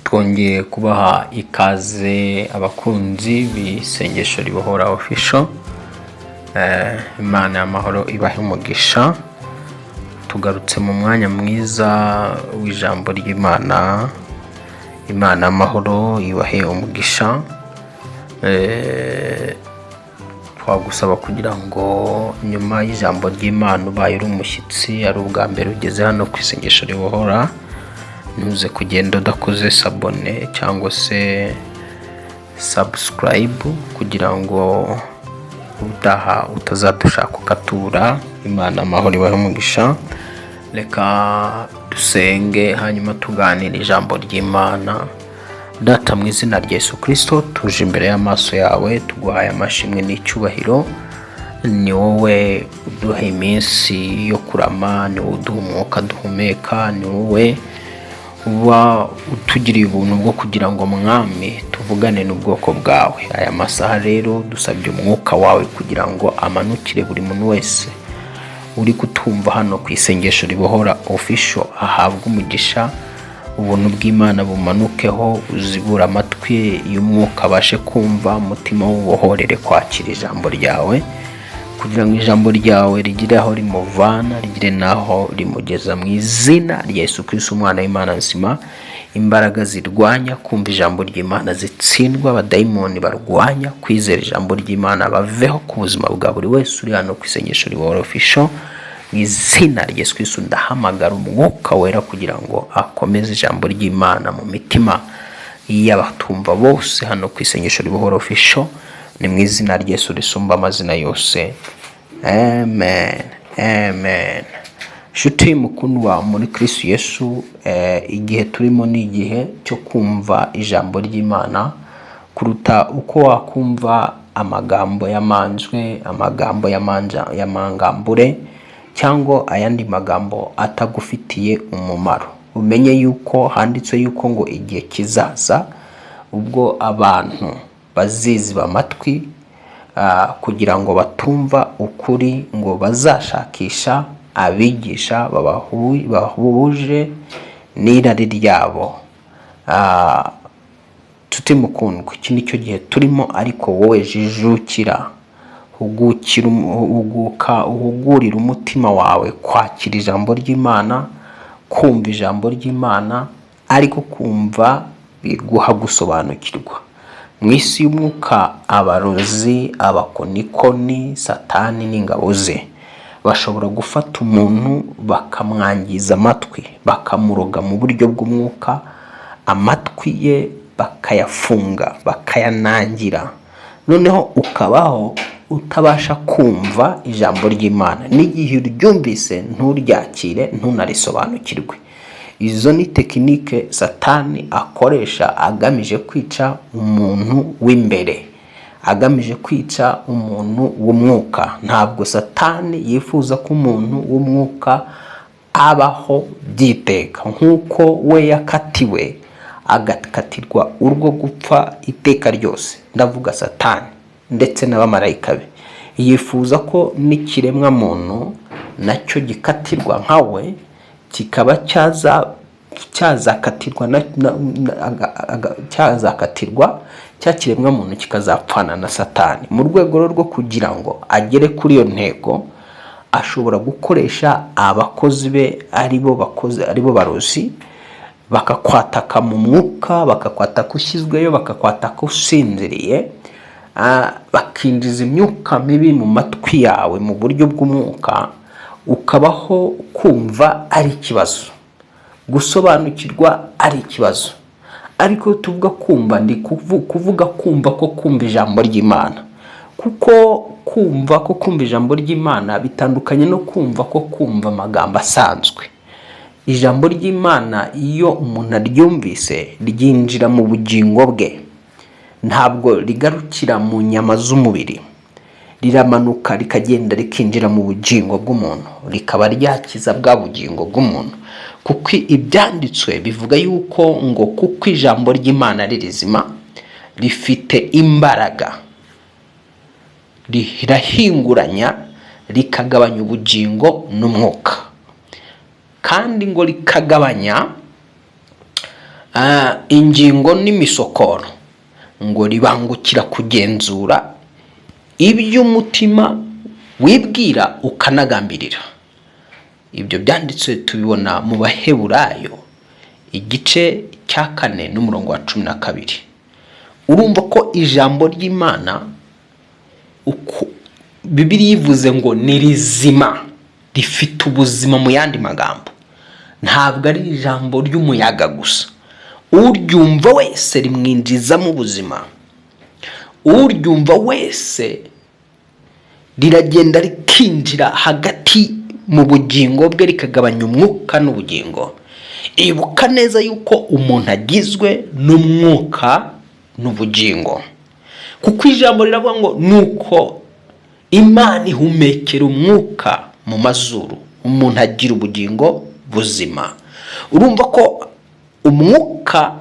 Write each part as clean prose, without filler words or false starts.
twongeye kubaha ikaze abakunzi b'isengesho ribohora official. Imana y'amahoro ibahe umugisha. Tugarutse mu mwanya mwiza w'ijambo ry'Imana. Imana y'amahoro ibahe umugisha. Twagusaba kugira ngo nyuma y'ijambo ry'Imana ubaye uri umushyitsi, ari ubwa mbere ugeze hano ku isengesho ribohora, ntuze kugenda udakoze sabone cyangwa se subscribe kugira ngo utaha utazadushaka ukatura. Imana amahoro ibahe umugisha. Reka dusenge hanyuma tuganire ijambo ry'Imana. Data, mu izina rya Yesu Kristo tuje imbere y'amaso yawe, tuguhaye amashimwe n'icyubahiro. Ni wowe uduha iminsi yo kurama, ni wowe uduha umwuka duhumeka, ni wowe uba utugiriye ubuntu bwo kugira ngo mwami tuvugane n'ubwoko bwawe. Aya masaha rero dusabye umwuka wawe kugira ngo amanukire buri muntu wese uri kutumva hano ku isengesho ribohora official, ahabwe umugisha. Ubuntu bw'Imana bumanukeho, uzibura amatwi y'umwuka abashe kumva, umutima w'ubuhorere kwakira ijambo ryawe, kugira ngo ijambo ryawe rigire aho rimuvana, rigire naho rimugeza. Mu izina rya Yesu Kristo umwana w'Imana nzima, imbaraga zirwanya kumva ijambo ry'Imana zitsindwa, abadayimoni barwanya kwizera ijambo ry'Imana baveho ku buzima bwa buri wese uri hano ku isengesho ribohora official. Mu izina rya Yesu Kristo ndahamagara umwuka wera kugira ngo akomeze ijambo ry'Imana mu mitima y'abatumva bose hano ku isengesho ribohora official. Ni mu izina rya Yesu risumba amazina yose, amen, amen. Nshuti mukundwa muri Kristo Yesu, igihe turimo ni igihe cyo kumva ijambo ry'Imana kuruta uko wakumva amagambo yamanjwe, amagambo y'amangambure cyangwa ayandi magambo atagufitiye umumaro. Umenye yuko handitse yuko ngo igihe kizaza ubwo abantu baziziba amatwi kugira ngo batumva ukuri, ngo bazashakisha abigisha bahuje n'irari ryabo. Tutimukundwa, iki ni cyo gihe turimo, ariko wowe jijukira, uhugurira umutima wawe kwakira ijambo ry'Imana, kumva ijambo ry'Imana, ariko kumva biguha gusobanukirwa. Mu isi y'umwuka abarozi, abakonikoni, Satani n'ingabo ze bashobora gufata umuntu bakamwangiza amatwi, bakamuroga mu buryo bw'umwuka, amatwi ye bakayafunga, bakayanangira, noneho ukabaho utabasha kumva ijambo ry'Imana. N'igihe uryumvise nturyakire, ntunarisobanukirwe. Izo ni tekinike Satani akoresha agamije kwica umuntu w'imbere, agamije kwica umuntu w'umwuka. Ntabwo Satani yifuza ko umuntu w'umwuka abaho byiteka, nk'uko we yakatiwe agakatirwa urwo gupfa iteka ryose. Ndavuga Satani ndetse n'abamarayika be. Yifuza ko n'ikiremwa muntu nacyo gikatirwa nkawe, kikaba cyazakatirwa cya kiremwa muntu kikazapfana na Satani. Mu rwego rwo kugira ngo agere kuri iyo ntego, ashobora gukoresha abakozi be aribo barozi, bakakwataka mu mwuka, bakakwataka ushyizweyo, bakakwataka usinziriye, bakinjiza imyuka mibi mu matwi yawe mu buryo bw'umwuka, ukabaho kumva ari ikibazo, gusobanukirwa ari ikibazo. Ariko tuvuga kumva, ndi kuvuga kumva ko kumva ijambo ry'Imana, kuko kumva ko kumva ijambo ry'Imana bitandukanye no kumva ko kumva amagambo asanzwe. Ijambo ry'Imana iyo umuntu aryumvise ryinjira mu bugingo bwe, ntabwo rigarukira mu nyama z'umubiri, riramanuka rikagenda rikinjira mu bugingo bw'umuntu, rikaba ryakiza bwa bugingo bw'umuntu. Kuko ibyanditswe bivuga yuko ngo kuko ijambo ry'Imana ari rizima, rifite imbaraga, rirahinguranya, rikagabanya ubugingo n'umwuka, kandi ngo rikagabanya ingingo n'imisokoro ngo ribangukira kugenzura iby'umutima wibwira ukanagambirira. Ibyo byanditse tubibona mu Baheburayo igice cya 4 n'umurongo wa 12. Urumva ko ijambo ry'Imana uko Bibiliya ivuze ngo ni rizima, rifite ubuzima. Mu yandi magambo, ntabwo ari ijambo ry'umuyaga gusa. Uryumva wese rimwinjiza mu buzima, uryumva wese riragenda rikinjira hagati mu bugingo bwe, rikagabanya umwuka n'ubugingo. Ibuka neza yuko umuntu agizwe n'umwuka n'ubugingo, kuko ijambo riravuga ngo nuko Imana ihumekera umwuka mu mazuru, umuntu agira ubugingo buzima. Urumva ko umwuka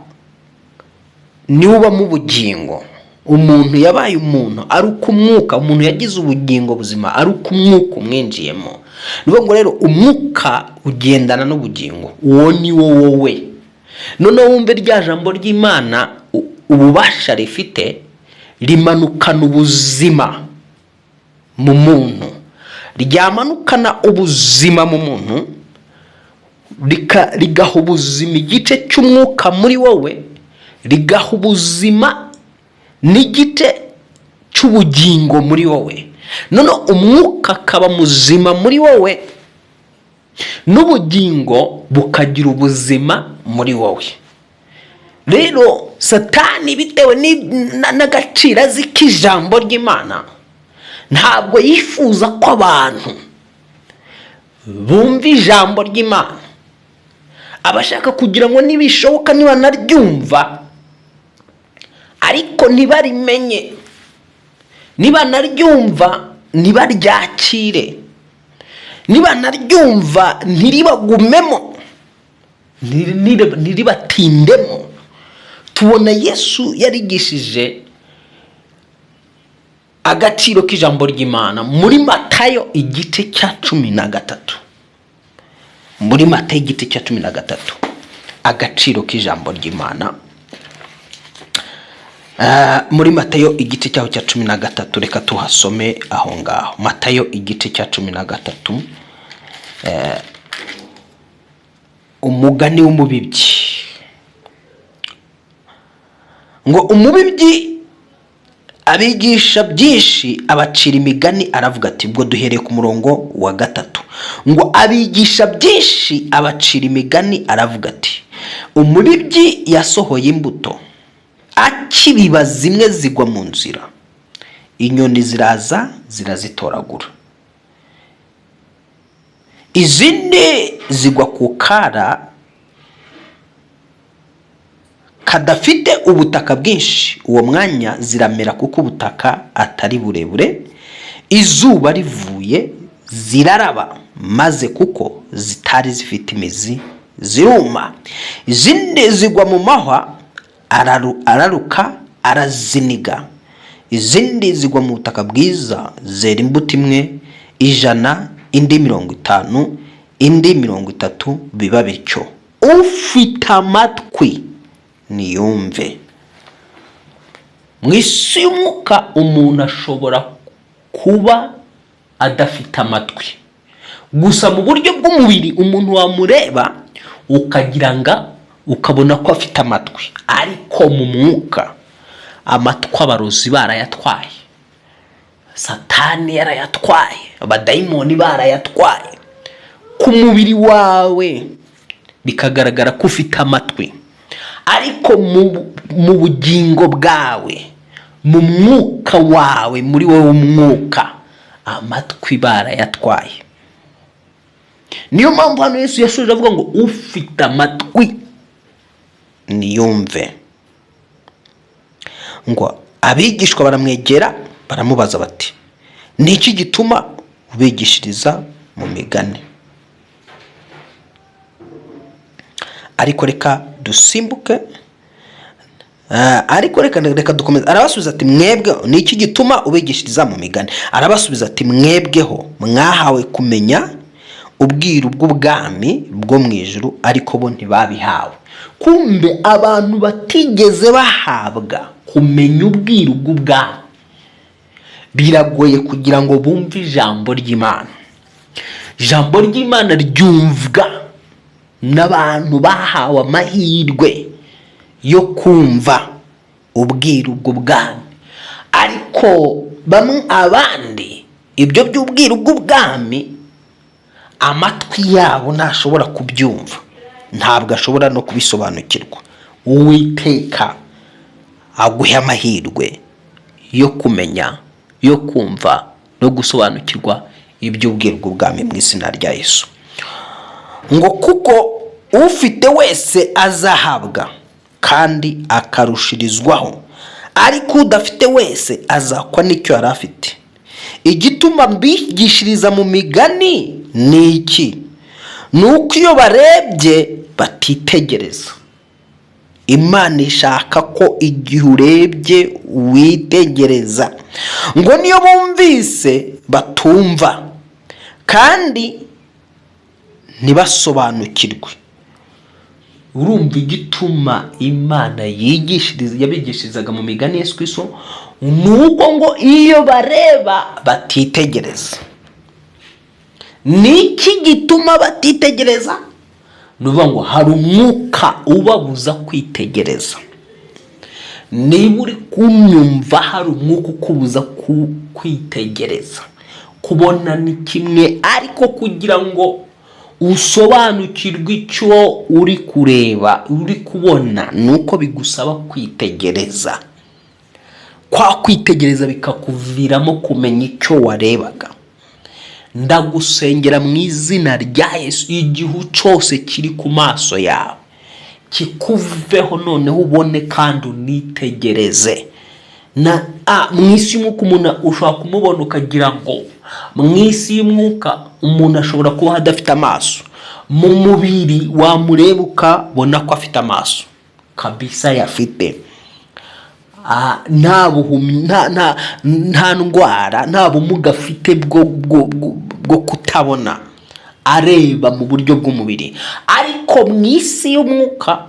niwo uba mu bugingo. Umuntu yabaye umuntu ari uko umwuka, umuntu yagize ubugingo buzima ari uko umwuka umwinjiyemo. Nivuga ngo rero umwuka ugendana n'ubugingo, uwo ni wowe. Noneho wumve rya jambo ry'Imana ububasha rifite, rimanukana ubuzima mu muntu. Ryamanukana ubuzima mu muntu, rigaha ubuzima igice cy'umwuka muri wowe, rigaha ubuzima n'igice cy'ubugingo muri wowe. None umwuka akaba muzima muri wowe, n'ubugingo bukagira ubuzima muri wowe. Rero Satani bitewe n'agaciro azi k'ijambo ry'Imana, ntabwo yifuza ko abantu bumva ijambo ry'Imana. Abashaka kugira ngo nibishoboka niba naryumva ariko ntibarimenye, niba naryumva ntibaryakire, niba naryumva ntiribagumemo, ntiribatindemo. Tubona Yesu yarigishije agaciro k'ijambo ry'Imana muri Matayo igice cya 13. Muri Matayo igice cya 13, agaciro k'ijambo ry'Imana. Muri Matayo igice cya 13, reka tuhasome aho ngaho. Matayo igice cya 13, umugani w'umubibyi. Ngo umubibyi abigisha byinshi abacira imigani, aravuga ati, ubwo duhereye ku murongo wa 3, ngo abigisha byinshi abacira imigani, aravuga ati, umubibyi yasohoye imbuto, akibiba zimwe zigwa mu nzira, inyoni ziraza zirazitoragura, izindi zigwa ku kara kadafite ubutaka bwinshi. Uwo mwanya ziramera kuko ubutaka atari burebure, izuba rivuye ziraraba, maze kuko zitari zifite imizi ziruma. Izindi zigwa mu mahwa, araruka araziniga. Izindi zigwa mu butaka bwiza, zera imbuto imwe 100, indi 50, indi 30, biba bityo. Ufite amatwi niyumve. Mu isi y'umwuka umuntu ashobora kuba adafite amatwi gusa. Mu buryo bw'umubiri umuntu wamureba ukabona ko afite amatwi, ariko mu mwuka amatwi abarozi barayatwaye, Satani yarayatwaye, abadayimoni barayatwaye. Ku mubiri wawe bikagaragara ko ufite amatwi, ariko mu bugingo bwawe, mu mwuka wawe, muri wowe umwuka, amatwi barayatwaye. Niyo mpamvu hano Yesu yashoje avuga ngo ufite amatwi niyumve. Ngo abigishwa baramwegera baramubaza bati, niki gituma ubigishiriza mu migani? Ariko reka dusimbuke, ariko reka dukomeza. Arabasubiza ati, mwebwe niki gituma ubigishiriza mu migani? Arabasubiza ati, mwebweho mwahawe kumenya ubwiru bw'ubwami bwo mu ijuru, ariko bo ntibabihawe. kumbe abantu batigeze bahabwa kumenya ubwiru bw'ubwami biragoye kugira ngo bumve ijambo ry'Imana. Ijambo ry'Imana ryumvwa n'abantu bahawe amahirwe yo kumva ubwiru bw'ubwami, ariko bamwe abandi ibyo by'ubwiru bw'ubwami amatwi yabo ntashobora kubyumva, ntabwo ashobora no kubisobanukirwa. Uwiteka aguhe amahirwe yo kumenya, yo kumva no gusobanukirwa iby'ubwiru bw'ubwami mu izina rya Yesu. Ngo kuko ufite wese azahabwa kandi akarushirizwaho, ariko udafite wese azakwa n'icyo yari afite. Igituma mbigishiriza mu migani ni iki? Nuko iyo barebye batitegereza. Imana ishaka ko igihe urebye witegereza. Ngo niyo bumvise batumva kandi ntibasobanukirwe. Urumva igituma Imana yabigishirizaga mu migani Yesu Kristo, nuko ngo iyo bareba batitegereza. Niki gituma batitegereza? Nuvuga ngo hari umwuka ubabuza kwitegereza. Niba uri kumyumva, hari umwuka ukubuza kwitegereza. Kubona ni kimwe, ariko kugira ngo usobanukirwe icyo uri kureba, uri kubona, nuko bigusaba kwitegereza. Kwa kwitegereza bikakuviramo kumenya icyo warebaga. Ndagusengera mu izina rya Yesu, igihu cyose kiri ku maso yawe kikuveho noneho ubone kandi unitegereze. Mu isi y'umwuka umuntu ushobora kumubona ukagira ngo mu isi y'umwuka umuntu ashobora kuba adafite amaso, mu mubiri wamureba ukabona ko afite amaso kabisa yafite. Nta buhumyi, nta ndwara, nta bumuga afite bwo kutabona, areba mu buryo bw'umubiri. Ariko mu isi y'umwuka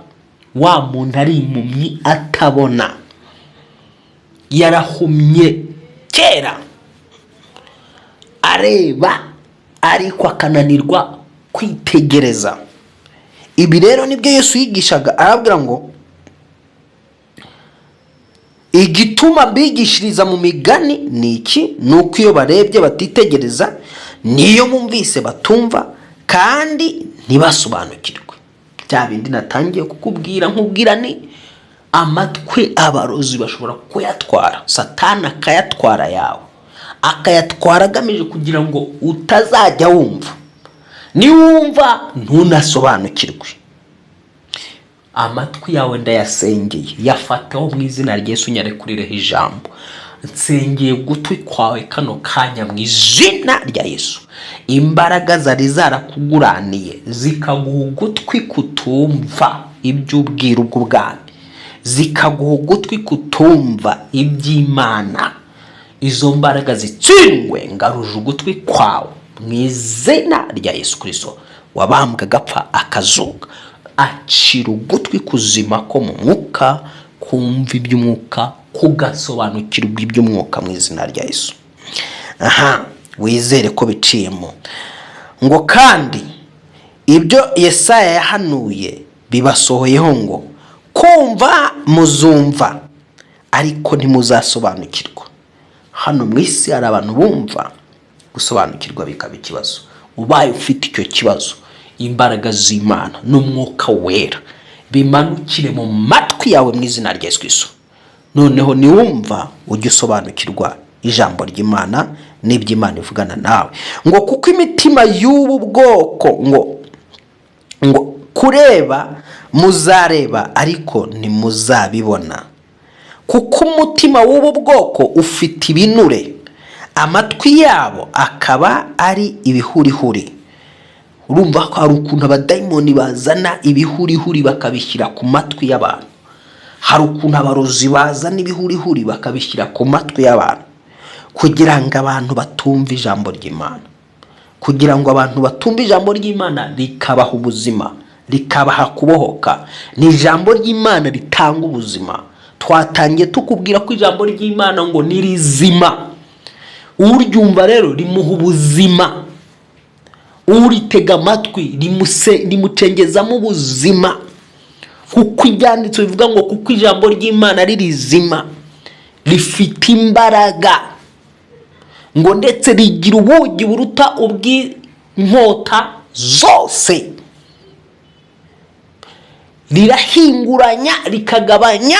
wa muntu ari impumyi atabona, yarahumye kera, areba ariko akananirwa kwitegereza. Ibi rero nibyo Yesu yigishaga, arabwira ngo igituma mbigishiriza mu migani ni iki? Nuko iyo barebye batitegereza, niyo bumvise batumva kandi ntibasobanukirwe. Bya bindi natangiye kukubwira, nkubwira ni amatwi abarozi bashobora kuyatwara. Satani akayatwara yawe, akayatwara agamije kugira ngo utazajya wumva. Niwumva ntunasobanukirwe. Amatwi yawe ndayasengeye, yafateho mu izina rya Yesu, nyarekurireho ijambo. Nsengeye gutwi kwawe kano kanya mu izina rya Yesu. Imbaraga zari zarakuguraniye zikaguha ugutwi kutumva iby'ubwiru bw'ubwami, zikaguha ugutwi kutumva iby'Imana, izo mbaraga zitsindwe. Ngaruje ugutwi kwawe mu izina rya Yesu Kristo wabambwe agapfa akazuka. Acira ugutwi kuzima ko mu mwuka, kumva iby'umwuka, kugasobanukirwa iby'umwuka mu izina rya Yesu. Wizere ko biciyemo. Ngo kandi ibyo Yesaya yahanuye bibasohoyeho, ngo kumva muzumva ariko ntimuzasobanukirwa. Hano mu isi hari abantu bumva, gusobanukirwa bikaba ikibazo. Ubaye ufite icyo kibazo, imbaraga z'Imana n'umwuka wera bimanukire mu matwi yawe mu izina rya Yesu Kristo. Noneho niwumva ujye usobanukirwa ijambo ry'Imana n'iby'Imana ivugana nawe. Ngo kuko imitima y'ubu bwoko, ngo kureba muzareba ariko ntimuzabibona. Kuko umutima w'ubu bwoko ufite ibinure, amatwi yabo akaba ari ibihurihuri. Urumva ko hari ukuntu abadayimoni bazana ibihurihuri bakabishyira ku matwi y'abantu. Hari ukuntu abarozi bazana ibihurihuri bakabishyira ku matwi y'abantu, kugira ngo abantu batumve ijambo ry'Imana, kugira ngo abantu batumve ijambo ry'Imana rikabaha ubuzima, rikabaha kubohoka. Ni ijambo ry'Imana ritanga ubuzima. Twatangiye tukubwira ko ijambo ry'Imana ngo ni rizima, uryumva rero rimuha ubuzima, uritega amatwi rimucengezamo ubuzima, kuko ibyanditswe bivuga ngo kuko ijambo ry'Imana ari rizima, rifite imbaraga, ngo ndetse rigira ubugi buruta ubw'inkota zose, rirahinguranya rikagabanya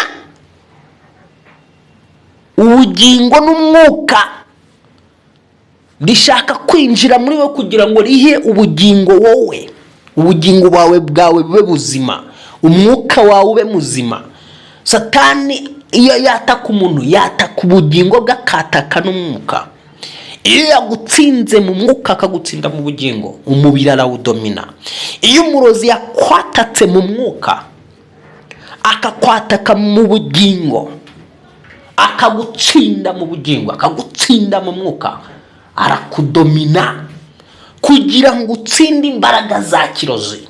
ubugingo n'umwuka, rishaka kwinjira muri wowe kugira ngo rihe ubugingo wowe, ubugingo bwawe bube buzima, umwuka wawe ube muzima. Satani iyo yataka umuntu yataka ubugingo bwe, akataka n'umwuka. Iyo yagutsinze mu mwuka akagutsinda mu bugingo, umubiri arawudomina. Iyo umurozi yakwatatse mu mwuka akakwataka mu bugingo, akagutsinda mu bugingo, akagutsinda mu mwuka, arakudomina kugira ngo utsinde imbaraga za kirozi,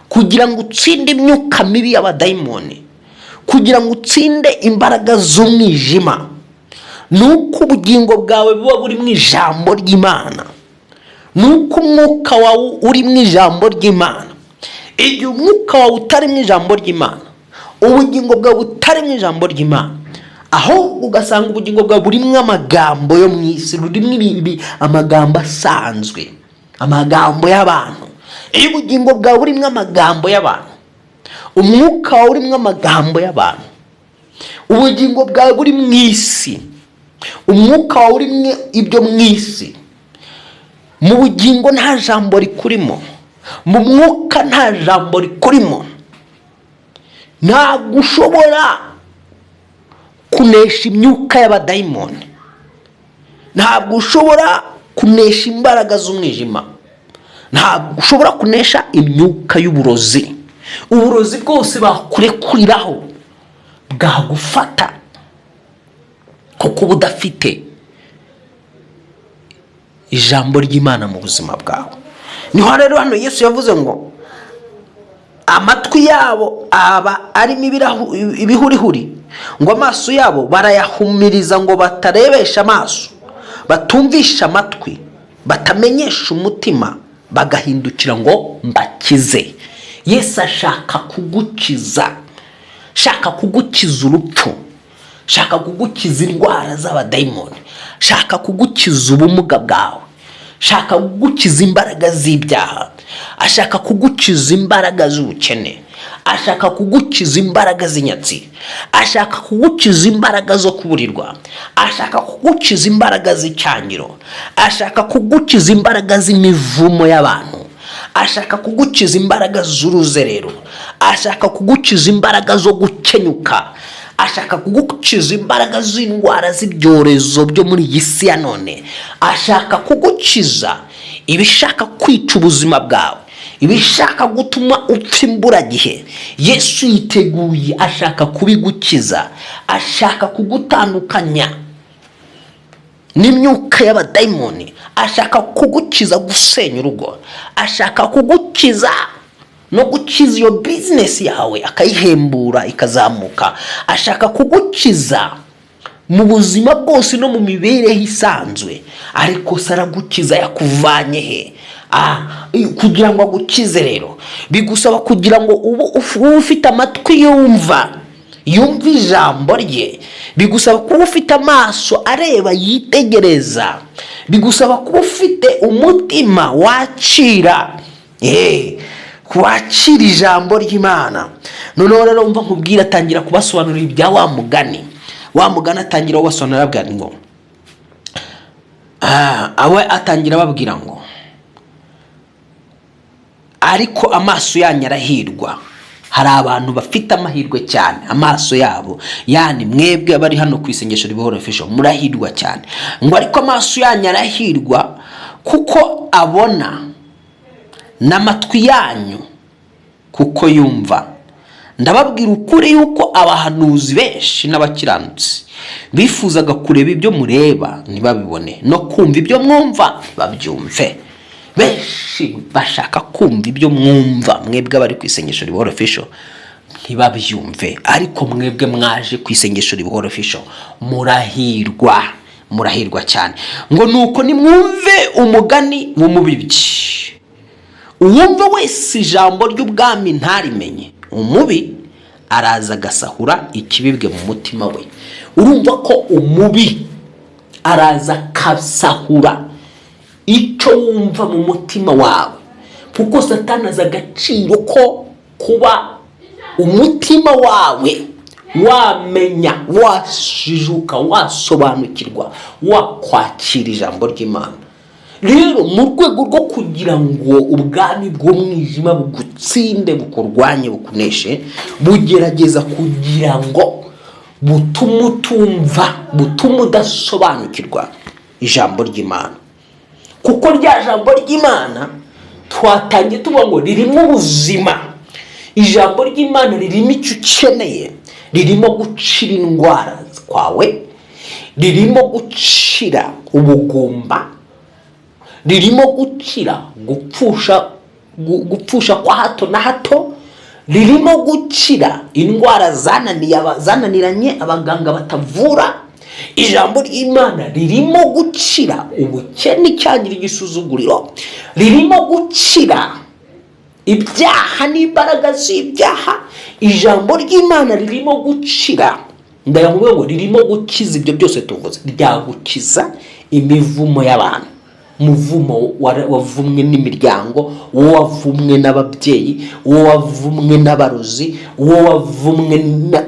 kugira ngo utsinde imyuka mibi y'abadayimoni, kugira ngo utsinde imbaraga z'umwijima. Nuko ubugingo bwawe buba buri mu ijambo ry'Imana, nuko umwuka wawe uri mu ijambo ry'Imana. Igihe umwuka wawe utari mu ijambo ry'Imana, ubugingo bwawe butari mu ijambo ry'Imana, ahubwo ugasanga ubugingo bwawe burimo amagambo yo mu isi, burimo amagambo asanzwe, amagambo y'abantu. Iyo ubugingo bwawe burimo amagambo y'abantu, umwuka wawe urimo amagambo y'abantu, ubugingo bwawe buri mu isi, umwuka wawe urimo ibyo mu isi, mu bugingo nta jambo rikurimo, mu mwuka nta jambo rikurimo, ntabwo ushobora kunesha imyuka y'abadayimoni, ntabwo ushobora kunesha imbaraga z'umwijima, ntabwo ushobora kunesha imyuka y'uburozi. Uburozi bwose bakurekuriraho bwagufata kuko budafite ijambo ry'Imana mu buzima bwawe. Niho rero hano Yesu yavuze ngo amatwi yabo aba arimo ibihurihuri, ngo amaso yabo barayahumiriza, ngo batarebesha amaso, batumvisha amatwi, batamenyesha umutima, bagahindukira ngo mbakize. Yesu ashaka kugukiza, shaka kugukiza urupfu, shaka kugukiza indwara z'abadayimoni, shaka kugukiza ubumuga bwawe, shaka kugukiza imbaraga z'ibyaha, ashaka kugukiza imbaraga z'ubukene, ashaka kugukiza imbaraga z'inyatsi, ashaka kugukiza imbaraga zo kuburirwa, ashaka kugukiza imbaraga z'icyangiro, ashaka kugukiza imbaraga z'imivumo y'abantu, ashaka kugukiza imbaraga z'uruzerero, ashaka kugukiza imbaraga zo gukenyuka, ashaka kugukiza imbaraga z'indwara z'ibyorezo byo muri iyi si ya none, ashaka kugukiza ibishaka kwica ubuzima bwawe, ibishaka gutuma upfa imburagihe. Yesu yiteguye, ashaka kubigukiza, ashaka kugutandukanya n'imyuka y'abadayimoni, ashaka kugukiza gusenya urugo, ashaka kugukiza no gukiza iyo bizinesi yawe akayihembura ikazamuka, ashaka kugukiza mu buzima bwose no mu mibereho isanzwe. Ariko saragukiza yakuvanye he? Kugira ngo agukize rero bigusaba kugira ngo ube ufite amatwi yumva ijambo rye, bigusaba kuba ufite amaso areba yitegereza, bigusaba kuba ufite umutima wakira ijambo ry'Imana. Noneho rero umva nkubwira, atangira kubasobanurira ibya wa mugani atangira ubasobanurira abwira ngo awe atangira babwira ngo ariko amaso yanyu arahirwa. Hari abantu bafite amahirwe cyane, amaso yabo, yani mwebwe bari hano ku isengesho Ribahora Official murahirwa cyane. Ngo ariko amaso yanyu arahirwa kuko abona, n'amatwi yanyu kuko yumva. Ndababwira ukuri yuko abahanuzi benshi n'abakiranutsi bifuzaga kureba ibyo mureba ntibabibone, no kumva ibyo mwumva babyumve. benshi bashaka kumva ibyo mwumva mwebwe bari ku isengesho Ribohora Official ntibabyumve, ariko mwebwe mwaje ku isengesho Ribohora Official murahirwa cyane. Ngo nuko nimwumve umugani w'umubibyi, uwumva wese ijambo ry'ubwami ntarimenye, umubi araza agasahura ikibibwe mu mutima we. Urumva ko umubi araza akasahura icyo wumva mu mutima wawe, kuko Satani azi agaciro ko kuba umutima wawe wamenya, washijuka, wasobanukirwa, wakwakira ijambo ry'Imana. Rero mu rwego rwo kugira ngo ubwami bw'umwijima bugutsinde, bukurwanye, bukuneshe, bugerageza kugira ngo butume utumva, butume udasobanukirwa ijambo ry'Imana. Kuko rya jambo ry'Imana twatangiye tuvuga ngo ririmo ubuzima. Ijambo ry'Imana ririmo icyo ukeneye, ririmo gucira indwara kwawe, ririmo gucira ubugumba, ririmo gukira gupfusha kwa hato na hato, ririmo gukira indwara zananiranye abaganga batavura. Ijambo ry'Imana ririmo gukira ubukene cyangira igisuzuguriro, ririmo gukira ibyaha n'imbaraga z'ibyaha. Ijambo ry'Imana ririmo gukira, ndavuga ngo ririmo gukiza ibyo byose tuvuze. Ryagukiza imivumo y'abantu, muvumo wavumwe n'imiryango, wo wavumwe n'ababyeyi, wo wavumwe n'abarozi, wo wavumwe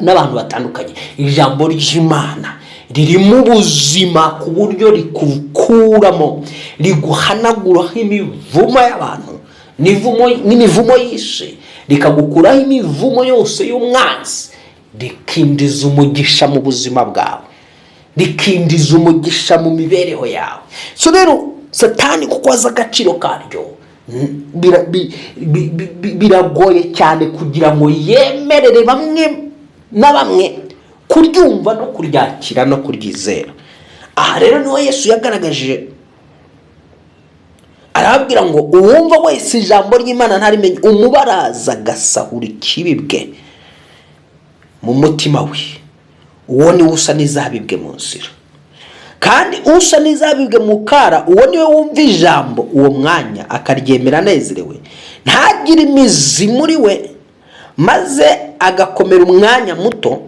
n'abantu batandukanye. Ijambo ry'Imana ririmo ubuzima ku buryo rikukuramo, riguhanaguraho imivumo y'abantu n'imivumo y'isi, rikagukuraho imivumo yose y'umwanzi, rikindiza umugisha mu buzima bwawe, rikindiza umugisha mu mibereho yawe. So rero Satani kuko azi agaciro karyo, biragoye cyane kugira ngo yemerere bamwe na bamwe kuryumva no kuryakira no kuryizera. Aha rero niho Yesu yagaragaje, arababwira ngo uwumva wese ijambo ry'Imana ntarimenye, umubaraza agasahura ikibibwe mu mutima we. Uwo ni usa n'izabibwe mu nzira, kandi usa n'izabibwe mu kara, uwo niwe wumva ijambo uwo mwanya akaryemera anezerewe, ntagire imizi muri we, maze agakomera umwanya muto.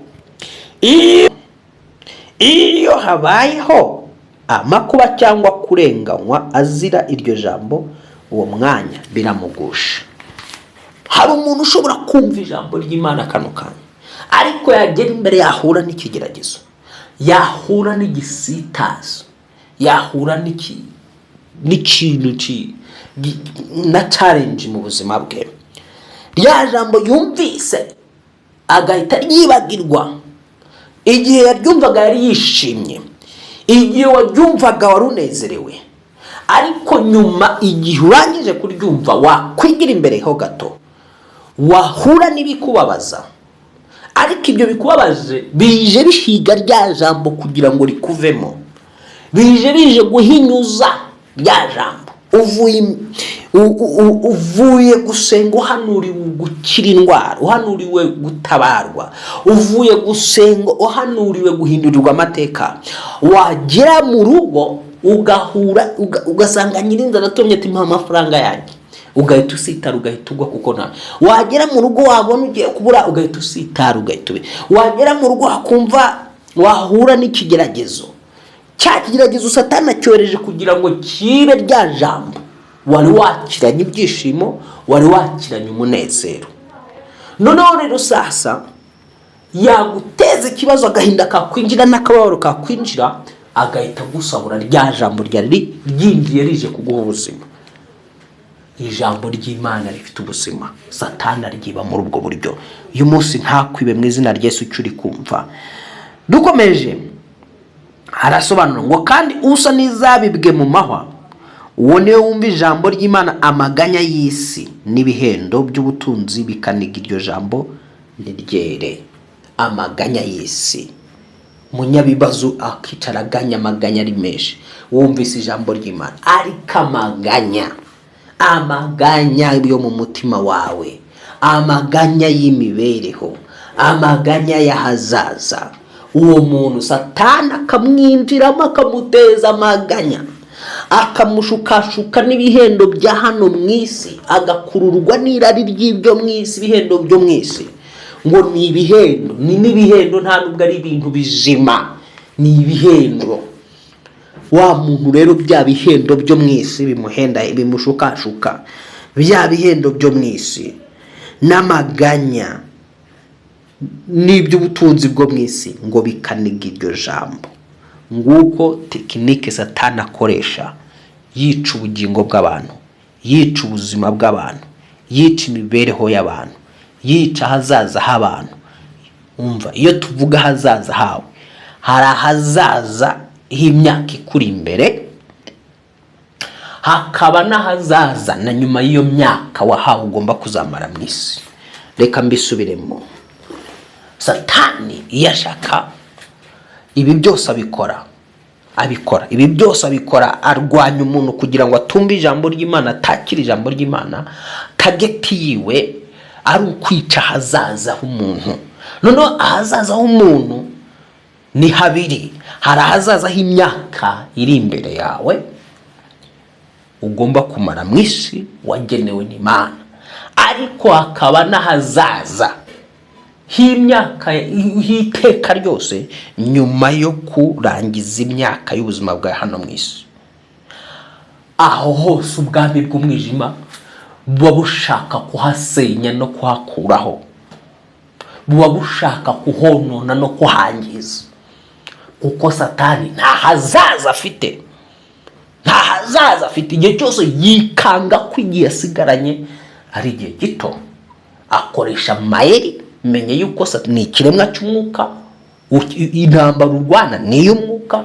Iyo habayeho amakuba cyangwa kurenganywa azira iryo jambo, uwo mwanya biramugusha. Hari umuntu ushobora kumva ijambo ry'Imana kano kanya, ariko yagera imbere yahura n'ikigeragezo, yahura n'igisitazo, yahura n'ikintu na challenge mu buzima bwe. Rya jambo yumvise agahita yibagirwa. Igihe yaryumvaga yari yishimye, igihe waryumvaga wari unezerewe, ariko nyuma igihe urangije kuryumva wakwigira imbere ho gato, wahura n'ibikubabaza. Ariko ibyo bikubabaje bije bihiga rya jambo kugira ngo rikuvemo, bije guhinyuza rya jambo. Uvuye gusenga uhanuriwe gukira indwara, uhanuriwe gutabarwa, uvuye gusenga uhanuriwe guhindurirwa amateka, wagera mu rugo ugasanga nyirinzara atomye ati mpa amafaranga yanjye, ugahita usitara, ugahita ugwa. Kuko nta wagera mu rugo wabona ugiye kubura, ugahita usitara, ugahita wagera mu rugo akumva wahura n'ikigeragezo. Cya kigeragezo Satani acyoreje kugira ngo kibe rya jambo wari wakiranye ibyishimo, wari wakiranye umunezero. Noneho rero sasa yaguteza ikibazo, agahinda kakwinjira n'akababaro kakwinjira, agahita gusahura rya jambo ryari ryinjiye rije kuguha ubuzima. Ijambo ry'Imana rifite ubuzima, Satani aryiba muri ubwo buryo. Uyu munsi ntakwibe mu izina rya Yesu icyo uri kumva. Dukomeje harasobanura ngo kandi usa n'izabibwe mu mahwa, uwo niwe wumva ijambo ry'Imana, amaganya y'isi n'ibihendo by'ubutunzi bikaniga iryo jambo ntiryere. Amaganya y'isi, munyabibazo akicara aganya amaganya ari menshi, wumvise ijambo ry'Imana ariko amaganya amaganya yo mu mutima wawe, amaganya y'imibereho, amaganya y'ahazaza. Uwo muntu Satani akamwinjiramo akamuteza amaganya, akamushukashuka n'ibihendo bya hano mu isi, agakururwa n'irari ry'ibyo mu isi, ibihendo byo mu isi. Ngo ni ibihendo, ni n'ibihendo nta nubwo ari ibintu bizima, ni ibihendo. Wa muntu rero bya bihendo byo mu isi bimuhenda, bimushukashuka, bya bihendo byo mu isi n'amaganya n'iby'ubutunzi bwo mu isi ngo bikaniga iryo jambo. Nguko tekinike Satani akoresha yica ubugingo bw'abantu, yica ubuzima bw'abantu, yica imibereho y'abantu, yica ahazaza h'abantu. Umva, iyo tuvuga ahazaza hawe, hari ahazaza h'imyaka ikuri imbere, hakaba n'ahazaza na nyuma y'iyo myaka wahawe ugomba kuzamara mu isi. Reka mbisubiremo. Satani iyo ashaka ibi byose abikora, ibi byose abikora arwanya umuntu kugira ngo atumve ijambo ry'Imana, atakire ijambo ry'Imana. Tageti yiwe ari ukwica ahazaza h'umuntu. Noneho ahazaza h'umuntu ni habiri. Hari ahazaza h'imyaka iri imbere yawe ugomba kumara mu isi wagenewe n'Imana, ariko hakaba n'ahazaza h'imyaka y'iteka ryose nyuma yo kurangiza imyaka y'ubuzima bwa hano mu isi. Aho hose ubwami bw'umwijima buba bushaka kuhasenya no kuhakuraho, buba bushaka kuhonona no kuhangiza, kuko Satani nta hazaza afite. Igihe cyose yikanga ko igihe asigaranye ari igihe gito. Akoresha mayeri. Menye yuko ni ikiremwa cy'umwuka, intambara urwana ni iy'umwuka,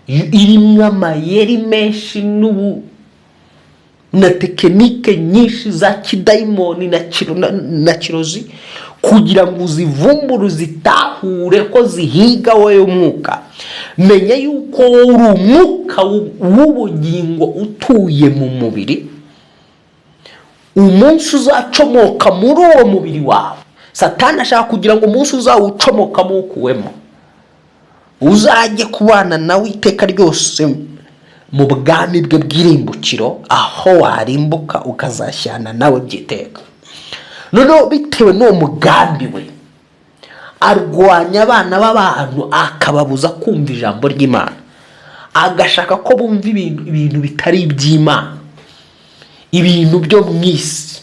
irimo amayeri menshi na tekinike nyinshi za kidayimoni na kirozi, kugira ngo uzivumbure, uzitahure ko zihiga wowe umwuka. Menye yuko uri umwuka w'ubugingo utuye mu mubiri. Umunsi uzacomoka muri uwo mubiri wawe, Satani ashaka kugira ngo umunsi uzawucomokamo ukuwemo, uzajye kubana nawe iteka ryose mu bwami bwe bw'irimbukiro, aho warimbuka ukazashyana nawe by'iteka. Noneho bitewe n'uwo mugambi we, arwanya abana b'abantu akababuza kumva ijambo ry'Imana, agashaka ko bumva ibintu bitari iby'Imana, ibintu byo mu isi,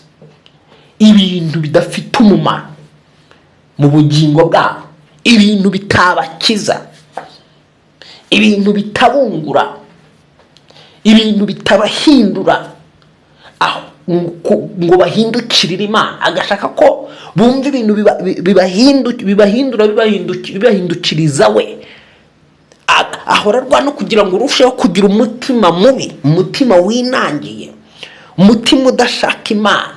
ibintu bidafite umumaro mu bugingo bwabo, ibintu bitabakiza, ibintu bitabungura, ibintu bitabahindura ngo bahindukirire Imana. Agashaka ko bumva ibintu bibahindukiriza we. Ahora arwana kugira ngo urusheho kugira umutima mubi, umutima winangiye, umutima udashaka Imana.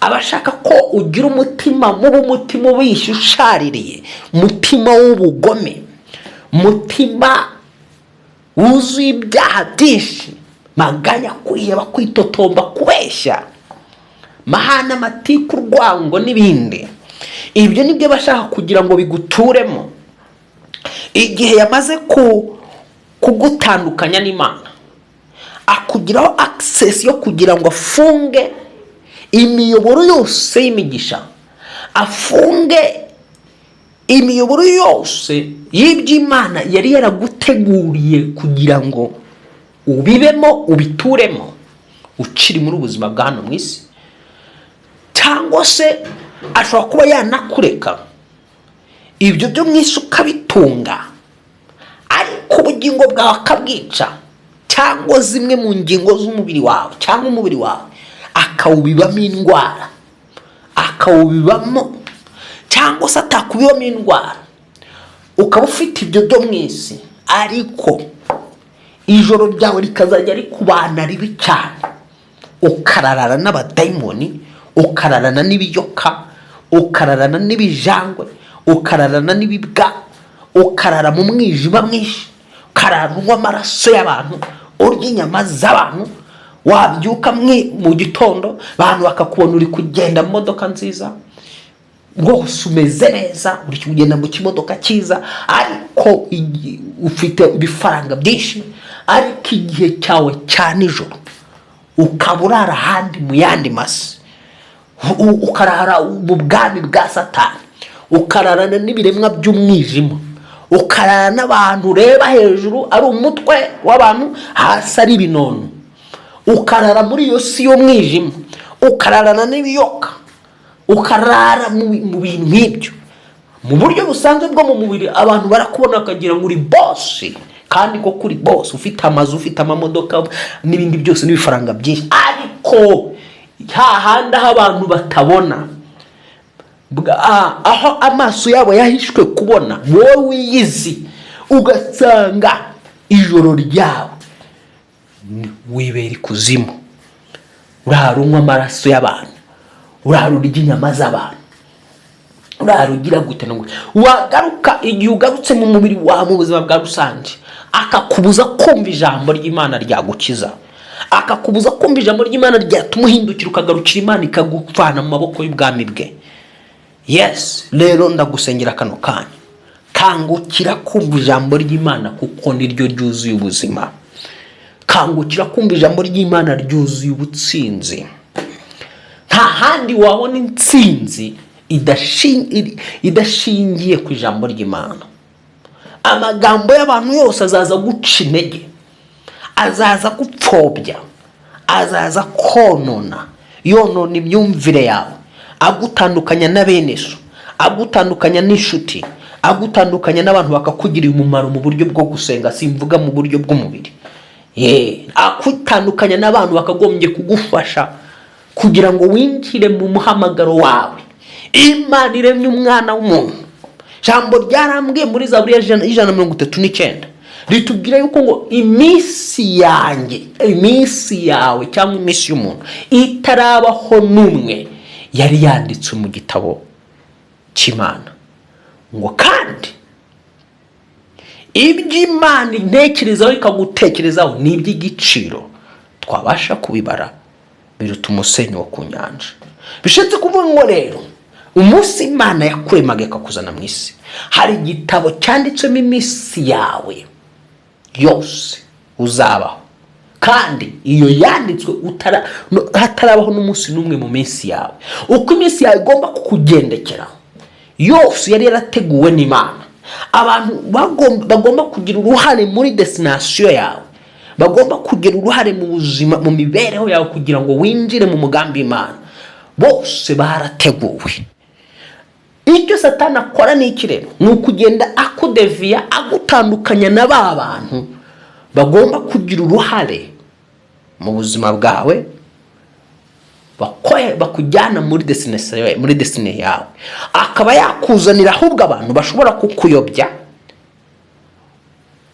Abashaka ko ugira umutima mubi, umutima ubishyushaririye, umutima w'ubugome, umutima wuzuye ibyaha byinshi, maganya, kwiheba, kwitotomba, kubeshya, mahana, amatiku, urwango n'ibindi. Ibyo nibyo bashaka kugira ngo biguturemo. Igihe yamaze kugutandukanya n'Imana, akugiraho access yo kugira ngo afunge imiyoboro yose y'imigisha, afunge imiyoboro yose y'iby'Imana yari yaraguteguriye kugira ngo ubibemo, ubituremo, ukiri muri ubuzima bwa hano mu isi. Cyangwa se ashobora kuba yanakureka ibyo byo mu isi ukabitunga, ariko ubugingo bwawe akabwica, cyangwa zimwe mu ngingo z'umubiri wawe cyangwa umubiri wawe akawubibamo indwara, akawubibamo, cyangwa se atakubibamo indwara. Ukaba ufite ibyo byo mu isi, ariko ijoro ryawe rikazajya rikubana ribi cyane, ukararana n'abadayimoni, ukararana n'ibiyoka, ukararana n'ibijangwe, ukararana n'ibibwa, ukarara mu mwijima mwinshi, ukarara unywa amaraso y'abantu, urya inyama z'abantu, wabyuka mu gitondo abantu bakakubona uri kugenda mu modoka nziza, rwose umeze neza, uri kugenda mu kimodoka cyiza, ariko ufite ibifaranga byinshi, ariko igihe cyawe cya nijoro ukaba urara ahandi mu yandi masi, ukarara mu bwami bwa Satani, ukararana n'ibiremwa by'umwijima, ukarara n'abantu ureba hejuru ari umutwe w'abantu, hasi ari ibinono, ukarara muri iyo si y'umwijima, ukararana n'ibiyoka, ukarara mu bintu nk'ibyo. Mu buryo busanzwe bwo mu mubiri abantu barakubona bakagira ngo uri bosi, kandi ko kuri bosi, ufite amazu, ufite amamodoka n'ibindi byose n'ibifaranga byinshi, ariko hahandi aho abantu batabona, aho amaso yabo yahishwe kubona, wowe wiyizi ugasanga ijoro ryawe wibera ikuzimu, urara unywa amaraso y'abantu, urara urya inyama z'abantu, urara ugira gute no gute. Wagaruka igihe ugarutse mu mubiri wawe mu buzima bwa rusange, akakubuza kumva ijambo ry'Imana ryagukiza, akakubuza kumva ijambo ry'Imana ryatuma uhindukira ukagarukira Imana ikaguvana mu maboko y'ubwami bwe. Yes, rero ndagusengera kano kanya, kangukira kumva ijambo ry'Imana kuko niryo ryuzuye ubuzima. Kangukira kumva ijambo ry'Imana ryuzuye ubutsinzi. Nta handi wabona intsinzi idashingiye ku ijambo ry'Imana. Amagambo y'abantu yose azaza guca intege, azaza gupfobya, azaza konona, yonona imyumvire yawe, agutandukanya na bene so, agutandukanya n'inshuti, agutandukanya n'abantu bakakugirira umumaro mu buryo bwo gusenga, simvuga mu buryo bw'umubiri. Akutandukanya n'abantu bakagombye kugufasha kugira ngo winjire mu muhamagaro wawe. Imana iremye umwana w'umuntu. Jambo ryarambwiye muri Zaburi ya 139 ritubwira yuko ngo iminsi yanjye, iminsi yawe cyangwa iminsi y'umuntu itarabaho n'umwe yari yanditswe mu gitabo cy'Imana. Ngo kandi iby'Imana intekerezaho ikagutekerezaho ni iby'igiciro twabasha kubibara biruta umusenyi wo ku nyanja. Bishatse kuvuga ngo rero umunsi Imana yakuremaga ikakuzana mu isi, hari igitabo cyanditswemo iminsi yawe yose uzabaho, kandi iyo yanditswe hatarabaho n'umunsi n'umwe mu minsi yawe. Uko iminsi yawe igomba kukugendekera yose yari yarateguwe n'Imana. Abantu bagomba kugira uruhare muri destination yawe, bagomba kugira uruhare mu buzima, mu mibereho yawe kugira ngo winjire mu mugambi Imana. Bose barateguwe. Icyo Satani akora ni iki rero? Ni ukugenda akudeviya, agutandukanya na ba bantu bagomba kugira uruhare mu buzima bwawe, bakujyana muri destiny yawe. Akaba yakuzanira ahubwo abantu bashobora kukuyobya,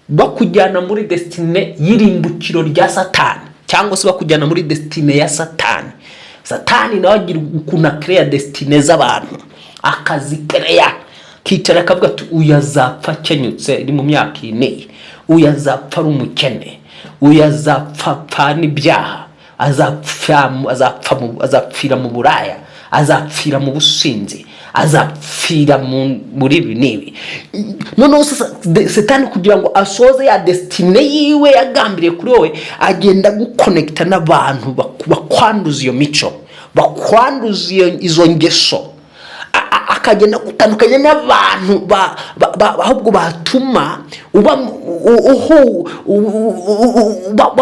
bakujyana muri destiny y'irimbukiro rya Satani, cyangwa se bakujyana muri destiny ya Satani. Satani nawe agira ukuntu akreya destiny z'abantu, akazikereya, kicara akavuga ati uyazapfa akenyutse iri mu myaka 4, uyazapfa ari umukene, uyazapfa n'ibyaha, azapfira mu buraya, azapfira mu businzi, azapfira muri ibi n'ibi. Noneho Satani kugira ngo asoze ya destiny yiwe yagambiriye kuri wowe, agenda guconnecta n'abantu bakwanduza iyo mico, bakwanduza izo ngeso, akagenda gutandukanya n'abantu ahubwo batuma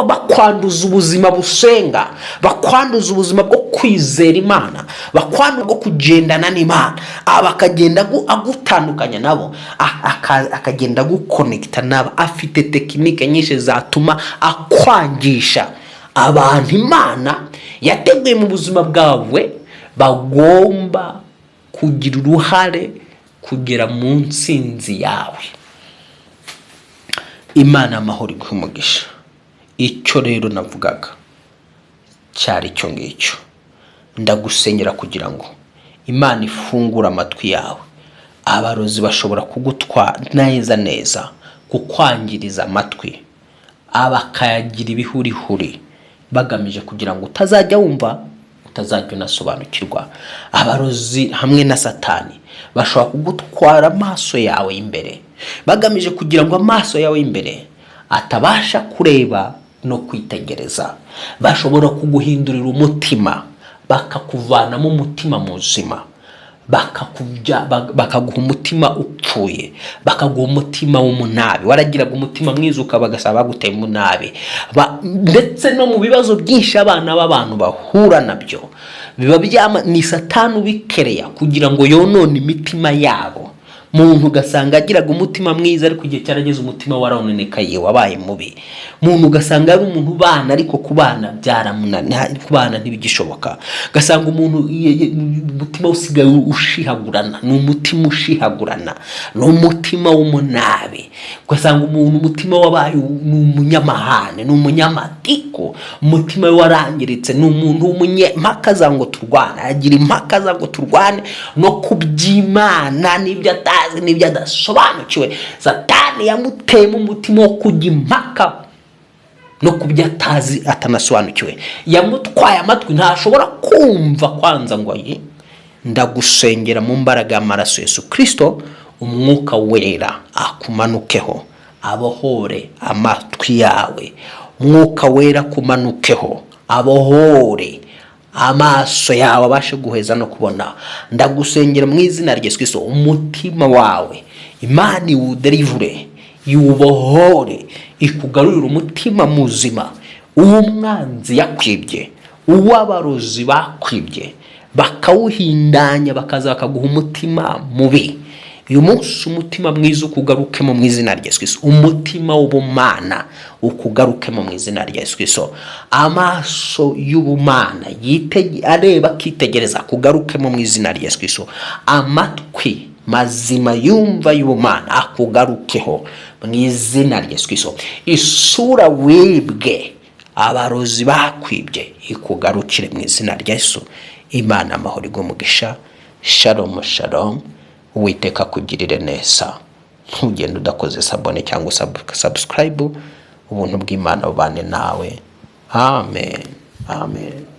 bakwanduza ubuzima busenga, bakwanduza ubuzima bwo kwizera Imana, bakwanduza bwo kugendana n'Imana. Bakagenda agutandukanya nabo, akagenda guconnecta nabo, afite tekinike nyinshi zatuma akwangisha abantu Imana yateguye mu buzima bwawe bagomba kugira uruhare kugera mu ntsinzi yawe. Imana amahoro iguhumugisha. Icyo rero navugaga cyari cyo ngicyo. Ndagusengera kugira ngo Imana ifungura amatwi yawe. Abarozi bashobora kugutwara neza kukwangiriza amatwi, abakayagira ibihurihuri bagamije kugira ngo utazajya wumva, utazajya unasobanukirwa. Abarozi hamwe na Satani bashobora kugutwara amaso yawe imbere, bagamije kugira ngo amaso yawe imbere atabasha kureba no kwitegereza. Bashobora kuguhindurira umutima, bakakuvanamo umutima muzima, bakaguha umutima upfuye, bakaguha umutima w'umunabi. Waragiraga umutima mwiza ukabagasaba baguteye umunabi. Ndetse no mu bibazo byinshi abana b'abantu bahura nabyo, biba ni Satani ubikereya kugira ngo yonone imitima yabo. Muntu ugasanga agiraga umutima mwiza ariko igihe cyarageze umutima warononekaye, wabaye mubi. Muntu ugasanga ari umuntu ubana ariko kubana byaramunaniye, kubana ntibigishoboka. Gasanga umuntu umutima usigaye ushihagurana, ni umutima ushihagurana, ni umutima w'umunabi. Gasanga umuntu umutima wabaye umunyamahane, ni umunyamatiko, umutima we warangiritse, ni umuntu w'umunyempaka za ngo turwane, agira impaka za ngo turwane no kubyimana n'ibyo atazi n'ibyo adasobanukiwe. Satani yamuteye mu mutima wo kujya impaka no kubyo atazi atanasobanukiwe. Yamutwaye amatwi, ntashobora kumva kwanza ngo ndagusengera mu mbaraga y'amaraso Yesu Kristo, umwuka wera akumanukeho, abohore amatwi yawe. Umwuka wera kumanukeho, abohore amaso yawe, abashe guheza no kubona. Ndagusengera mu izina rya Yesu Kristo, umutima wawe Imana iwuderivure, iwubohore, ikugarurira umutima muzima. Umwanzi yakwibye, uw'abarozi bakwibye, bakawuhindanya bakaza bakaguha umutima mubi. Uyu munsi umutima mwiza ukugarukemo mu izina rya Yesu Kristo. Umutima w'ubumana ukugarukemo mu izina rya Yesu Kristo. Amaso y'ubumana areba akitegereza kugarukemo mu izina rya Yesu Kristo. Amatwi mazima yumva y'ubumana akugarukeho mu izina rya Yesu Kristo. Isura wibwe abarozi bakwibye ikugarukire mu izina rya Yesu. Imana amahoro igumugisha. Shalom shalom. Uwiteka kugirire neza. Ntugende udakoze sabone cyangwa subscribe. Ubuntu bw'Imana bubane nawe. Amen. Amen.